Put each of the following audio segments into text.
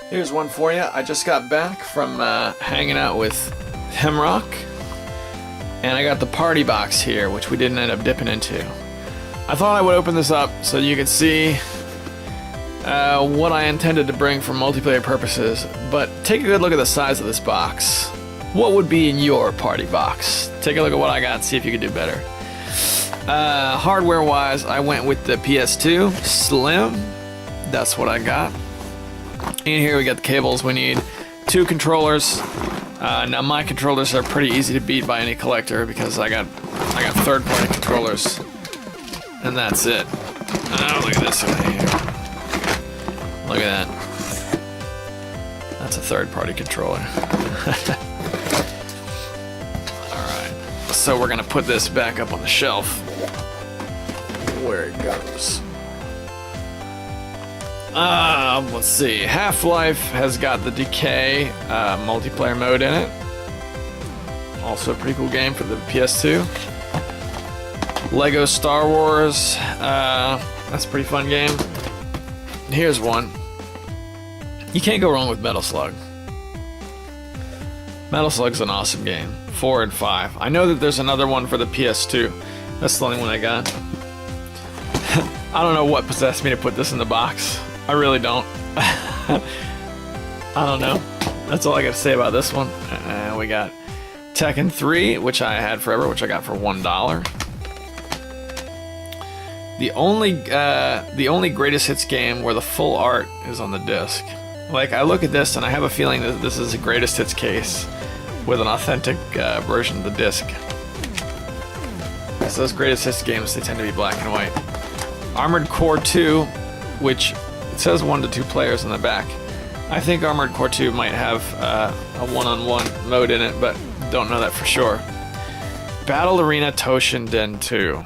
Here's one for you. I just got back from hanging out with Hemrawc, and I got the party box here, which we didn't end up dipping into. I thought I would open this up so you could see what I intended to bring for multiplayer purposes, but take a good look at the size of this box. What would be in your party box? Take a look at what I got, see if you could do better. Hardware-wise, I went with the PS2 Slim. That's what I got. In here we got the cables we need. 2 controllers. Now my controllers are pretty easy to beat by any collector because I got third-party controllers, and that's it. Oh, look at this over here. Look at that. That's a third-party controller. Alright, so we're gonna put this back up on the shelf where it goes. Let's see. Half-Life has got the Decay multiplayer mode in it. Also a pretty cool game for the PS2. Lego Star Wars. That's a pretty fun game. Here's one. You can't go wrong with Metal Slug. Metal Slug's an awesome game. 4 and 5. I know that there's another one for the PS2. That's the only one I got. I don't know what possessed me to put this in the box. I really don't. I don't know. That's all I got to say about this one. We got Tekken 3, which I had forever, which I got for $1. The only greatest hits game where the full art is on the disc. Like, I look at this and I have a feeling that this is a greatest hits case with an authentic version of the disc. So those greatest hits games, they tend to be black and white. Armored Core 2, which it says 1 to 2 players in the back. I think Armored Core 2 might have a one-on-one mode in it, but don't know that for sure. Battle Arena Toshinden 2.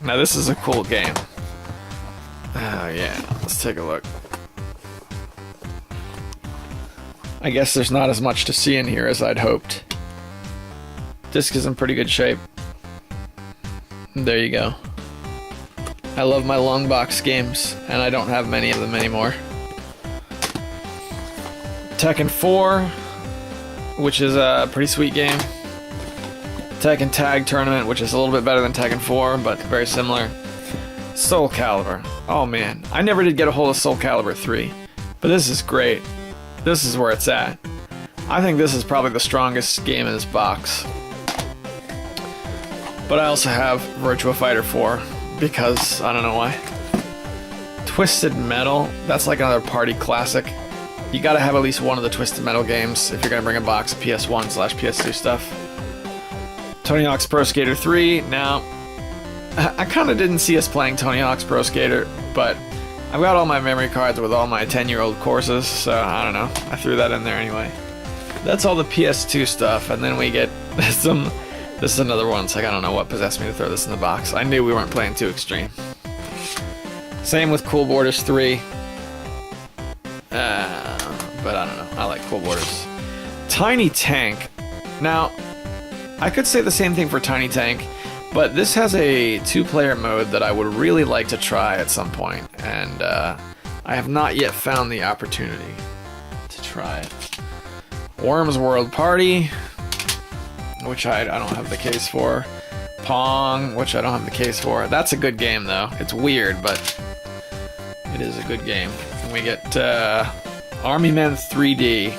Now this is a cool game. Oh yeah, let's take a look. I guess there's not as much to see in here as I'd hoped. Disc is in pretty good shape. There you go. I love my long box games, and I don't have many of them anymore. Tekken 4, which is a pretty sweet game. Tekken Tag Tournament, which is a little bit better than Tekken 4, but very similar. Soul Calibur. Oh man, I never did get a hold of Soul Calibur 3, but this is great. This is where it's at. I think this is probably the strongest game in this box. But I also have Virtua Fighter 4, because I don't know why. Twisted Metal, that's like another party classic. You gotta have at least one of the Twisted Metal games if you're gonna bring a box of PS1/PS2 stuff. Tony Hawk's Pro Skater 3. Now, I kind of didn't see us playing Tony Hawk's Pro Skater, but I've got all my memory cards with all my 10-year-old courses, so I don't know. I threw that in there anyway. That's all the PS2 stuff, and then we get some... This is another one, so I don't know what possessed me to throw this in the box. I knew we weren't playing too extreme. Same with Cool Borders 3. But I don't know. I like Cool Borders. Tiny Tank. Now, I could say the same thing for Tiny Tank, but this has a 2-player mode that I would really like to try at some point, and I have not yet found the opportunity to try it. Worms World Party, which I don't have the case for. Pong, which I don't have the case for. That's a good game, though. It's weird, but it is a good game. And we get Army Men 3D,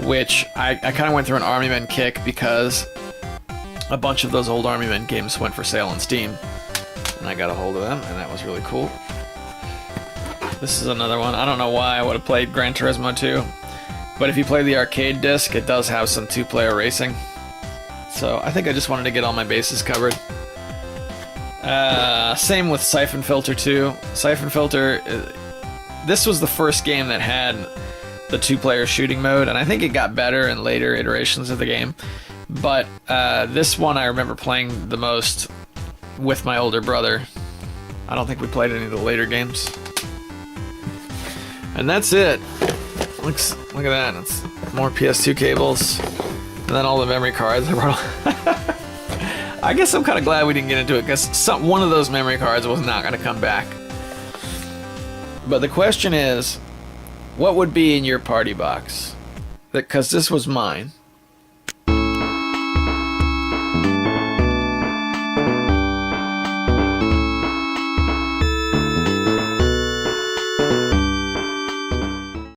which I kind of went through an Army Men kick because a bunch of those old Army Men games went for sale on Steam, and I got a hold of them, and that was really cool. This is another one. I don't know why I would have played Gran Turismo 2, but if you play the arcade disc, it does have some 2-player racing. So I think I just wanted to get all my bases covered. Same with Siphon Filter 2. Siphon Filter, this was the first game that had the 2-player shooting mode, and I think it got better in later iterations of the game. But this one I remember playing the most with my older brother. I don't think we played any of the later games. And that's it. Look at that. It's more PS2 cables. And then all the memory cards. I guess I'm kind of glad we didn't get into it, because one of those memory cards was not going to come back. But the question is, What would be in your party box? Because this was mine.